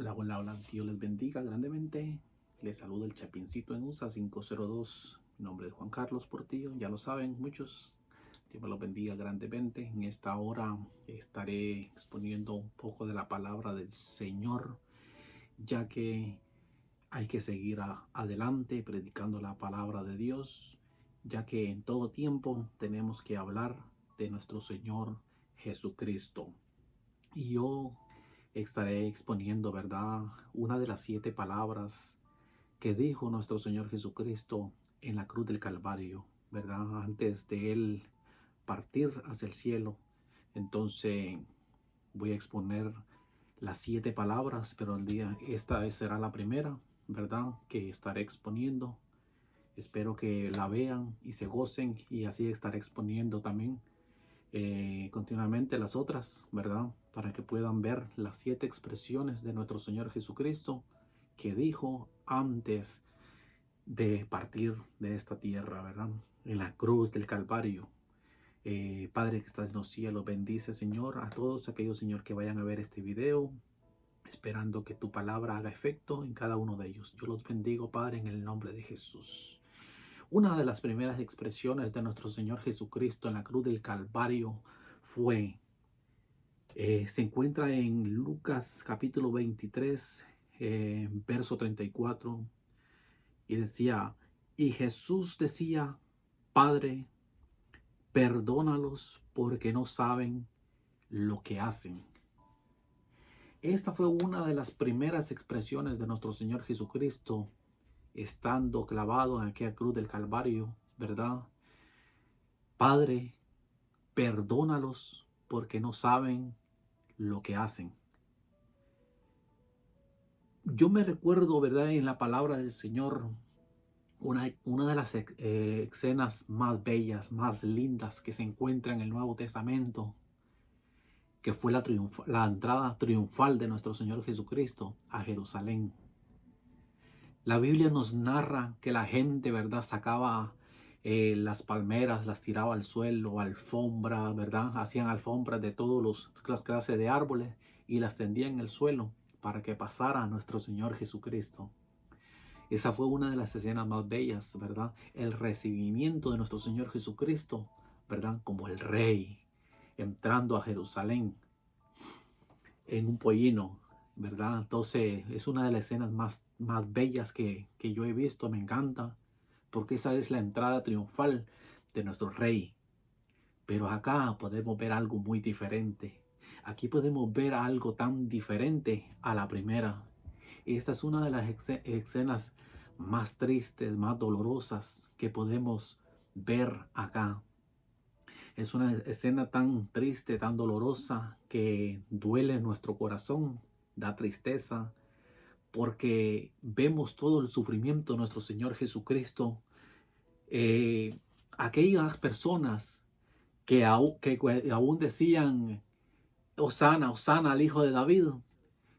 Hola, hola, hola. Dios les bendiga grandemente. Les saluda el Chapincito en USA 502. Mi nombre es Juan Carlos Portillo. Ya lo saben muchos. Dios me los bendiga grandemente. En esta hora estaré exponiendo un poco de la palabra del Señor, ya que hay que seguir adelante predicando la palabra de Dios, ya que en todo tiempo tenemos que hablar de nuestro Señor Jesucristo. Y yo estaré exponiendo, ¿verdad?, una de las 7 palabras que dijo nuestro Señor Jesucristo en la cruz del Calvario, ¿verdad? Antes de Él partir hacia el cielo. Entonces voy a exponer las 7 palabras, pero esta será la primera, ¿verdad?, que estaré exponiendo. Espero que la vean y se gocen, y así estaré exponiendo también continuamente las otras, ¿verdad? Para que puedan ver las 7 expresiones de nuestro Señor Jesucristo que dijo antes de partir de esta tierra, ¿verdad? En la cruz del Calvario. Padre que estás en los cielos, bendice, Señor, a todos aquellos, Señor, que vayan a ver este video, esperando que tu palabra haga efecto en cada uno de ellos. Yo los bendigo, Padre, en el nombre de Jesús. Una de las primeras expresiones de nuestro Señor Jesucristo en la cruz del Calvario fue, se encuentra en Lucas capítulo 23, verso 34, y decía, y Jesús decía, Padre, perdónalos porque no saben lo que hacen. Esta fue una de las primeras expresiones de nuestro Señor Jesucristo estando clavado en aquella cruz del Calvario, ¿verdad? Padre, perdónalos porque no saben lo que hacen. Yo me recuerdo, ¿verdad?, en la palabra del Señor, una de las escenas más bellas, más lindas que se encuentra en el Nuevo Testamento, que fue la entrada triunfal de nuestro Señor Jesucristo a Jerusalén. La Biblia nos narra que la gente, ¿verdad?, sacaba las palmeras, las tiraba al suelo, alfombra, ¿verdad? Hacían alfombras de todas las clases de árboles y las tendían en el suelo para que pasara a nuestro Señor Jesucristo. Esa fue una de las escenas más bellas, ¿verdad? El recibimiento de nuestro Señor Jesucristo, ¿verdad? Como el Rey entrando a Jerusalén en un pollino, ¿verdad? Entonces es una de las escenas más bellas que yo he visto. Me encanta, porque esa es la entrada triunfal de nuestro Rey. Pero acá podemos ver algo muy diferente. Aquí podemos ver algo tan diferente a la primera. Esta es una de las escenas más tristes, más dolorosas que podemos ver acá. Es una escena tan triste, tan dolorosa, que duele en nuestro corazón, da tristeza, porque vemos todo el sufrimiento de nuestro Señor Jesucristo. Aquellas personas que aún decían, Hosana, Hosana al Hijo de David,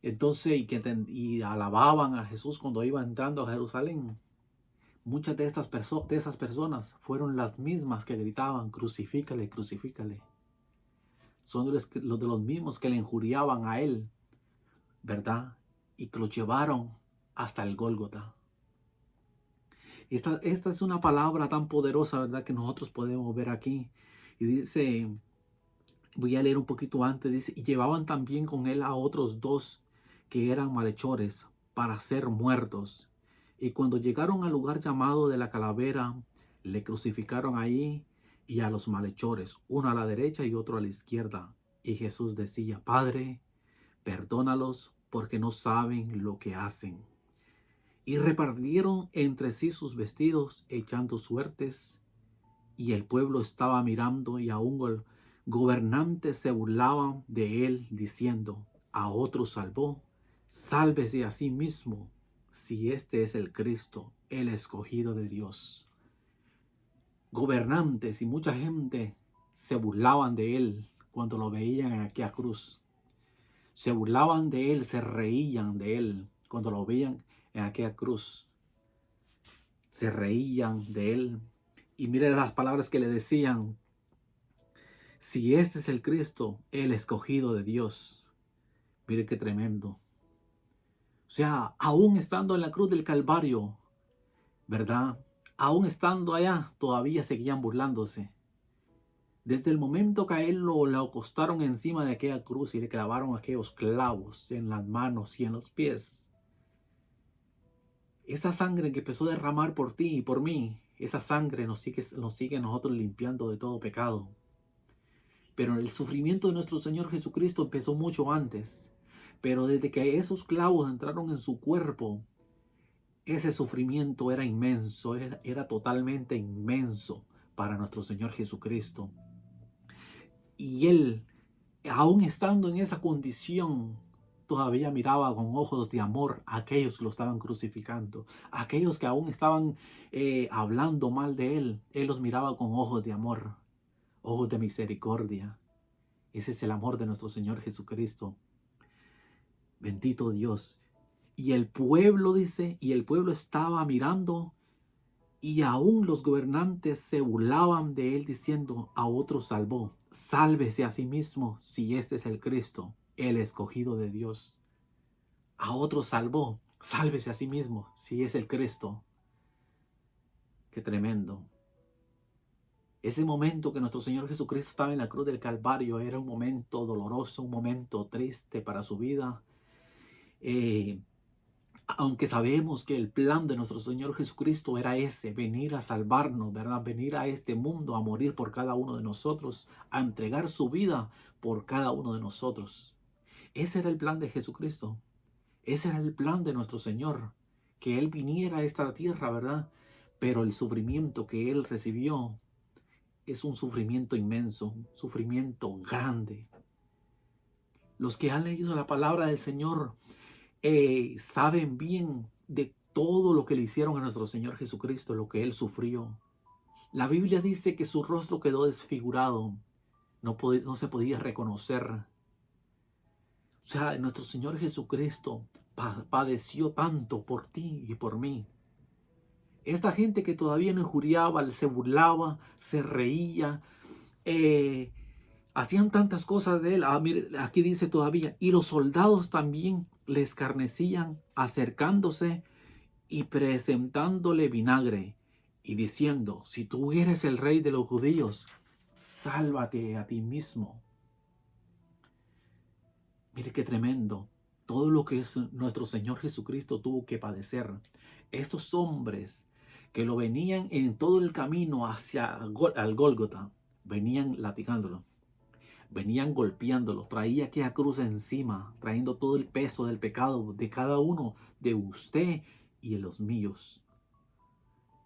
entonces, y alababan a Jesús cuando iba entrando a Jerusalén. Muchas de esas personas fueron las mismas que gritaban, crucifícale, crucifícale. Son de los mismos que le injuriaban a él, ¿verdad? Y que lo llevaron hasta el Gólgota. Esta es una palabra tan poderosa, ¿verdad?, que nosotros podemos ver aquí. Y dice, voy a leer un poquito antes, dice, y llevaban también con él a otros 2 que eran malhechores para ser muertos. Y cuando llegaron al lugar llamado de la Calavera, le crucificaron ahí y a los malhechores, uno a la derecha y otro a la izquierda. Y Jesús decía, Padre, perdónalos porque no saben lo que hacen. Y repartieron entre sí sus vestidos, echando suertes. Y el pueblo estaba mirando, y aún gobernantes se burlaban de él, diciendo, a otro salvó, sálvese a sí mismo, si este es el Cristo, el escogido de Dios. Gobernantes y mucha gente se burlaban de él cuando lo veían en aquella cruz. Se burlaban de él, se reían de él cuando lo veían en aquella cruz. Se reían de él. Y miren las palabras que le decían. Si este es el Cristo, el escogido de Dios. Mire qué tremendo. sea, aún estando en la cruz del Calvario, ¿verdad? Aún estando allá, todavía seguían burlándose. Desde el momento que a él lo acostaron encima de aquella cruz y le clavaron aquellos clavos en las manos y en los pies, esa sangre que empezó a derramar por ti y por mí, esa sangre nos sigue a nosotros limpiando de todo pecado. Pero el sufrimiento de nuestro Señor Jesucristo empezó mucho antes. Pero desde que esos clavos entraron en su cuerpo, ese sufrimiento era inmenso, era totalmente inmenso para nuestro Señor Jesucristo. Y Él, aún estando en esa condición, todavía miraba con ojos de amor a aquellos que lo estaban crucificando, a aquellos que aún estaban hablando mal de Él los miraba con ojos de amor, ojos de misericordia. Ese es el amor de nuestro Señor Jesucristo. Bendito Dios. Y el pueblo dice, y el pueblo estaba mirando, y aún los gobernantes se burlaban de él diciendo: a otro salvó, sálvese a sí mismo si este es el Cristo, el escogido de Dios. A otro salvó, sálvese a sí mismo si es el Cristo. Qué tremendo. Ese momento que nuestro Señor Jesucristo estaba en la cruz del Calvario era un momento doloroso, un momento triste para su vida. Aunque sabemos que el plan de nuestro Señor Jesucristo era ese, venir a salvarnos, ¿verdad? Venir a este mundo a morir por cada uno de nosotros, a entregar su vida por cada uno de nosotros. Ese era el plan de Jesucristo. Ese era el plan de nuestro Señor, que Él viniera a esta tierra, ¿verdad? Pero el sufrimiento que Él recibió es un sufrimiento inmenso, un sufrimiento grande. Los que han leído la palabra del Señor saben bien de todo lo que le hicieron a nuestro Señor Jesucristo, lo que Él sufrió. La Biblia dice que su rostro quedó desfigurado, no se podía reconocer. O sea, nuestro Señor Jesucristo padeció tanto por ti y por mí. Esta gente que todavía no injuriaba, se burlaba, se reía, hacían tantas cosas de él. Mire, aquí dice todavía, y los soldados también le escarnecían, acercándose y presentándole vinagre y diciendo: si tú eres el rey de los judíos, sálvate a ti mismo. Mire qué tremendo. Todo lo que es nuestro Señor Jesucristo tuvo que padecer. Estos hombres que lo venían en todo el camino hacia al Gólgota, venían latigándolo, venían golpeándolo, traía aquella cruz encima, trayendo todo el peso del pecado de cada uno, de usted y de los míos.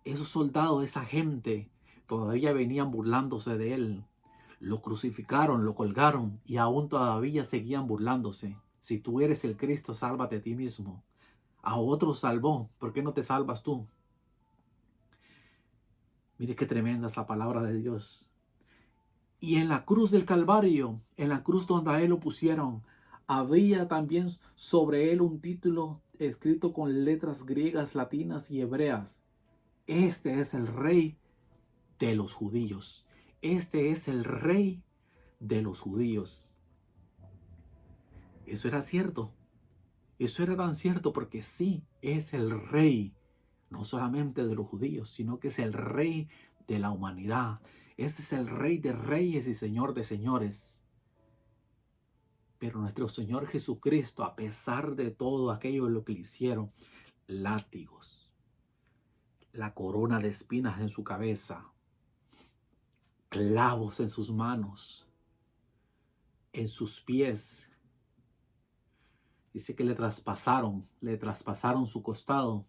Esos soldados, esa gente, todavía venían burlándose de él. Lo crucificaron, lo colgaron y aún todavía seguían burlándose. Si tú eres el Cristo, sálvate a ti mismo. A otro salvó, ¿por qué no te salvas tú? Mire qué tremenda es la palabra de Dios. Y en la cruz del Calvario, en la cruz donde a él lo pusieron, había también sobre él un título escrito con letras griegas, latinas y hebreas. Este es el Rey de los judíos. Este es el Rey de los judíos. Eso era cierto. Eso era tan cierto porque sí, es el Rey, no solamente de los judíos, sino que es el Rey de la humanidad. Ese es el Rey de reyes y Señor de señores. Pero nuestro Señor Jesucristo, a pesar de todo aquello lo que le hicieron, látigos, la corona de espinas en su cabeza, clavos en sus manos, en sus pies. Dice que le traspasaron su costado.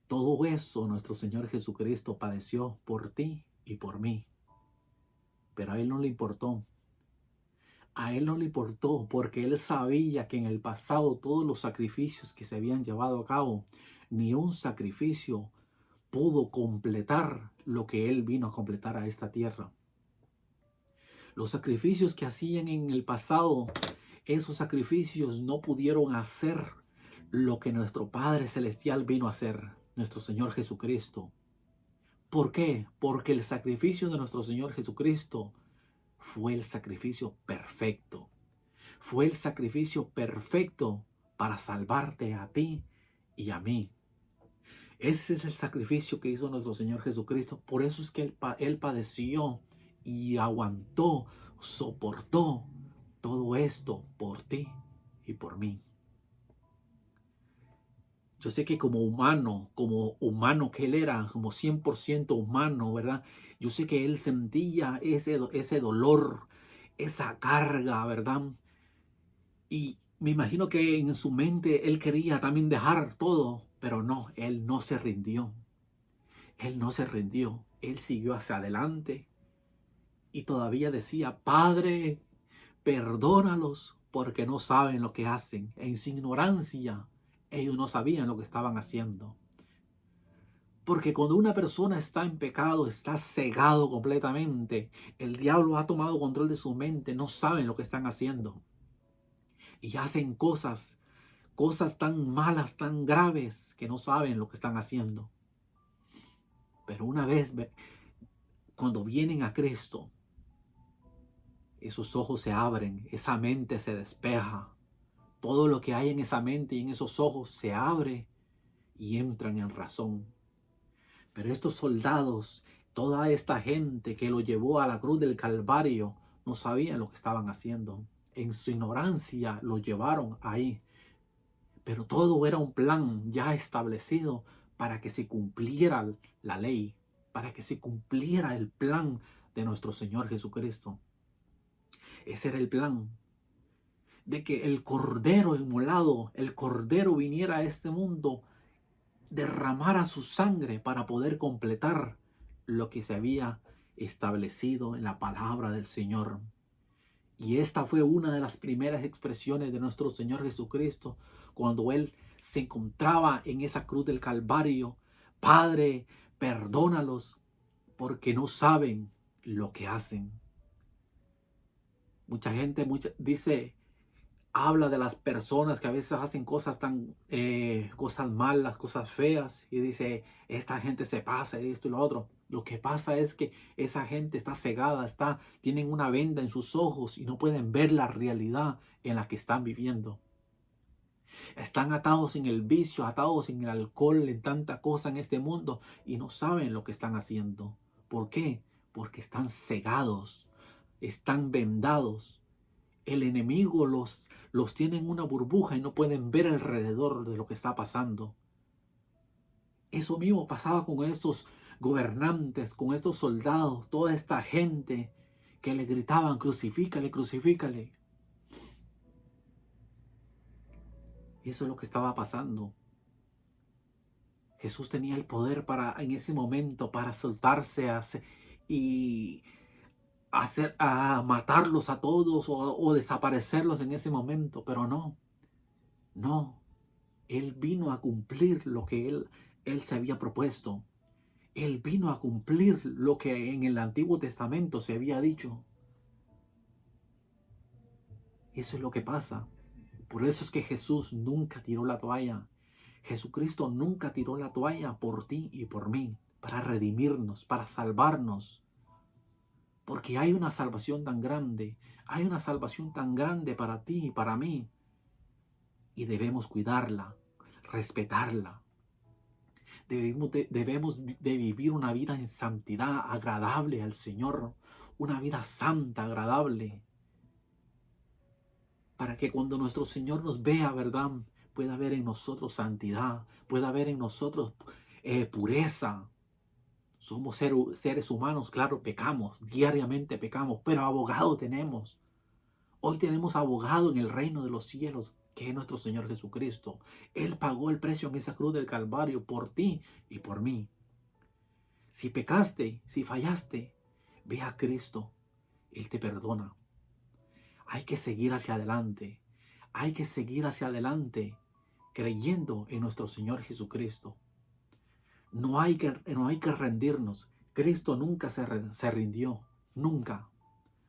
Todo eso nuestro Señor Jesucristo padeció por ti y por mí. Pero a Él no le importó. A Él no le importó porque Él sabía que en el pasado todos los sacrificios que se habían llevado a cabo, ni un sacrificio pudo completar lo que Él vino a completar a esta tierra. Los sacrificios que hacían en el pasado, esos sacrificios no pudieron hacer lo que nuestro Padre Celestial vino a hacer, nuestro Señor Jesucristo. ¿Por qué? Porque el sacrificio de nuestro Señor Jesucristo fue el sacrificio perfecto. Fue el sacrificio perfecto para salvarte a ti y a mí. Ese es el sacrificio que hizo nuestro Señor Jesucristo. Por eso es que Él padeció y aguantó, soportó todo esto por ti y por mí. Yo sé que como humano que Él era, como 100% humano, ¿verdad? Yo sé que Él sentía ese dolor, esa carga, ¿verdad? Y me imagino que en su mente Él quería también dejar todo, pero no, Él no se rindió. Él no se rindió. Él siguió hacia adelante y todavía decía, Padre, perdónalos porque no saben lo que hacen. En su ignorancia, ellos no sabían lo que estaban haciendo. Porque cuando una persona está en pecado, está cegado completamente, el diablo ha tomado control de su mente, no saben lo que están haciendo. Y hacen cosas tan malas, tan graves, que no saben lo que están haciendo. Pero una vez, cuando vienen a Cristo, esos ojos se abren, esa mente se despeja. Todo lo que hay en esa mente y en esos ojos se abre y entran en razón. Pero estos soldados, toda esta gente que lo llevó a la cruz del Calvario, no sabían lo que estaban haciendo. En su ignorancia lo llevaron ahí. Pero todo era un plan ya establecido para que se cumpliera la ley, para que se cumpliera el plan de nuestro Señor Jesucristo. Ese era el plan, de que el Cordero inmolado, el Cordero viniera a este mundo, derramara su sangre para poder completar lo que se había establecido en la palabra del Señor. Y esta fue una de las primeras expresiones de nuestro Señor Jesucristo cuando Él se encontraba en esa cruz del Calvario. Padre, perdónalos porque no saben lo que hacen. Mucha gente dice, habla de las personas que a veces hacen cosas cosas malas, cosas feas, y dice, esta gente se pasa de esto y lo otro. Lo que pasa es que esa gente está cegada, tienen una venda en sus ojos y no pueden ver la realidad en la que están viviendo. Están atados en el vicio, atados en el alcohol, en tanta cosa en este mundo y no saben lo que están haciendo. ¿Por qué? Porque están cegados, están vendados. El enemigo los tiene en una burbuja y no pueden ver alrededor de lo que está pasando. Eso mismo pasaba con estos gobernantes, con estos soldados, toda esta gente que le gritaban, crucifícale, crucifícale. Y eso es lo que estaba pasando. Jesús tenía el poder en ese momento, para soltarse y a matarlos a todos o desaparecerlos en ese momento, pero no. Él vino a cumplir lo que él se había propuesto. Él vino a cumplir lo que en el Antiguo Testamento se había dicho. Eso es lo que pasa. Por eso es que Jesús nunca tiró la toalla. Jesucristo nunca tiró la toalla por ti y por mí, para redimirnos, para salvarnos. Porque hay una salvación tan grande, hay una salvación tan grande para ti y para mí. Y debemos cuidarla, respetarla. Debemos de vivir una vida en santidad, agradable al Señor. Una vida santa, agradable. Para que cuando nuestro Señor nos vea, ¿verdad?, pueda haber en nosotros santidad, pueda haber en nosotros pureza. Somos seres humanos, claro, pecamos, diariamente pecamos, pero abogado tenemos. Hoy tenemos abogado en el reino de los cielos, que es nuestro Señor Jesucristo. Él pagó el precio en esa cruz del Calvario por ti y por mí. Si pecaste, si fallaste, ve a Cristo. Él te perdona. Hay que seguir hacia adelante. Hay que seguir hacia adelante creyendo en nuestro Señor Jesucristo. No hay que rendirnos. Cristo nunca se rindió. Nunca.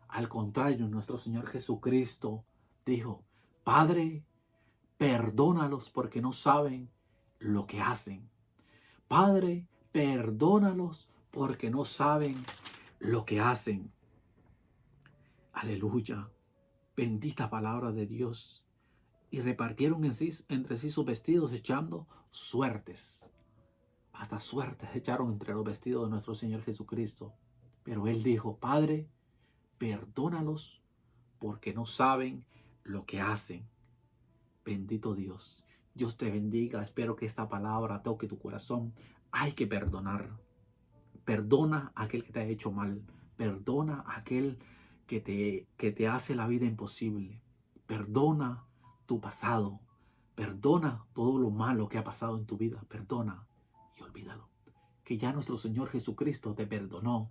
Al contrario, nuestro Señor Jesucristo dijo, Padre, perdónalos porque no saben lo que hacen. Padre, perdónalos porque no saben lo que hacen. Aleluya. Bendita palabra de Dios. y repartieron entre sí sus vestidos, echando suertes. Hasta suertes echaron entre los vestidos de nuestro Señor Jesucristo. Pero Él dijo: Padre, perdónalos porque no saben lo que hacen. Bendito Dios. Dios te bendiga. Espero que esta palabra toque tu corazón. Hay que perdonar. Perdona a aquel que te ha hecho mal. Perdona a aquel que te hace la vida imposible. Perdona tu pasado. Perdona todo lo malo que ha pasado en tu vida. Perdona y olvídalo. Que ya nuestro Señor Jesucristo te perdonó